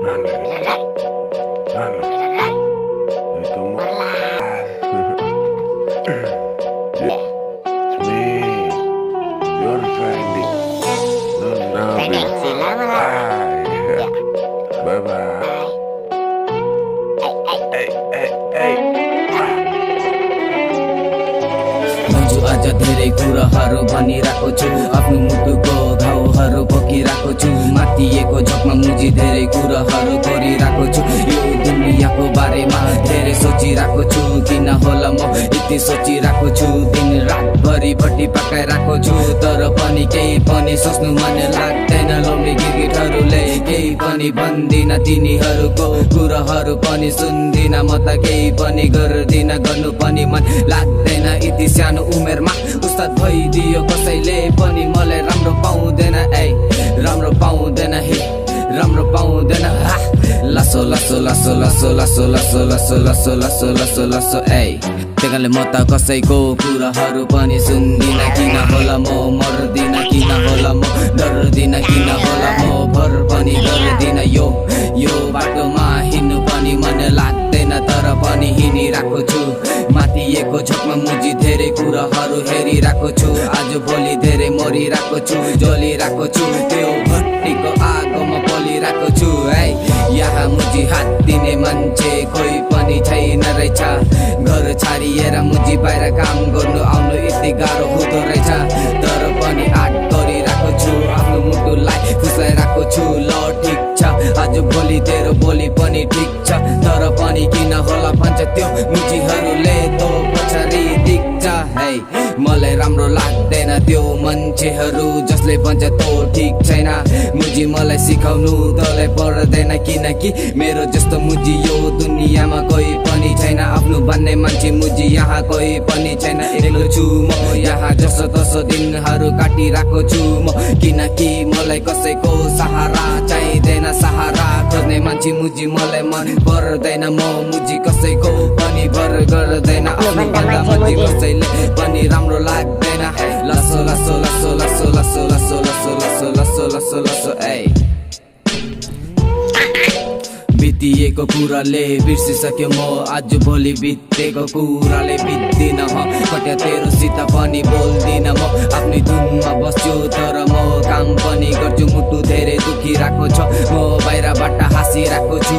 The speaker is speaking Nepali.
भन्छु अझ धेरै कुराहरू भनिरहेको छु, आफ्नो मुटुको घाउहरू बोकिरहेको छु। माथिएको झोकमा मुजी धेरै कुराहरू गरिरहेको छु। यो दुनियाँको बारेमा धेरै सोचिरहेको छु। किन होला म यति सोचिरहेको छु? दिन रातभरि भट्टी पकाइरहेको छु, तर पनि केही पनि सोच्नु मन लाग्दैन। लोभी गिरगिटहरूले केही पनि भन्दिन, तिनीहरूको कुराहरू पनि सुन्दिन। म त केही पनि गर्दिन, गर्नु पनि मन लाग्दैन। यति सानो उमेरमा उस्ताद भइदियो कसैले पनि मलाई राम्रो पाउँदैन। राम्रो पाउँदैन, हे राम्रो पाउँदैन। लासो लासो लासो लासो लासो लासो लासो लासो लासो लासो लासो त्यही कारणले म त कसैको कुराहरू पनि सुन्दिन। किन होला म मर्दिन, किन होला म डर्दिन, किन होला म भर पनि गर्दिन। यो बाटोमा हिँड्नु पनि मन लाग्दैन, तर पनि हिँडिरहेको छु। माथिएको झोकमा मुजी धेरै कुराहरू हेरिरहेको छु। आज भोलि धेरै मरिरहेको छु, जलिरहेको छु। त्यो भट्टीको आगोमा बलिरहेको छु। यहाँ मुजी हात दिने मान्छे कोही पनि छैन रहेछ। घर छाडिएर मुजी बाहिर काम गर्नु आउनु यति गाह्रो हुँदो रहेछ। तर पनि आँट गरिरहेको छु, आफ्नो मुटुलाई फुसाइरहेको छु। ल ठिक छ, आज भोलि तेरो बोली पनि ठिक छ, तर पनि किन होला भन्छ त्यो मुजीहरूले तँ पछाडि देख्छ। मलाई राम्रो लाग्दैन त्यो मान्छेहरू जसले भन्छ तँ ठिक छैन। मुजी मलाई सिकाउनु तँलाई पर्दैन, किनकि मेरो जस्तो मुजी यो दुनियाँमा कोही पनि छैन। आफ्नो भन्ने मान्छे मुजी यहाँ कोही पनि छैन। एक्लो छु म यहाँ, जसो तसो दिनहरू काटिरहेको छु म, किनकि मलाई कसैको सहारा चाहिँदैन। सहारा खोज्ने मान्छे मुजी मलाई मन पर्दैन। म मुजी कसैको पनि भर गर्दैन। आफ्नो भन्दा मुजी कसैले पनि राम्रो लाग्दैन। लासो लासो लासो लासो लासो लासो लासो लासो लासो लासो लासो बितिएको कुराले बिर्सिसक्यो म, आज भोलि बितेको कुराले बित्दिन। कट्या तेरोसित पनि बोल्दिन म, आफ्नै धुनमा बस्छु तर म काम पनि गर्छु। मुटु धेरै दुखिरहेको छ, म बाहिरबाट हाँसिरहेको छु,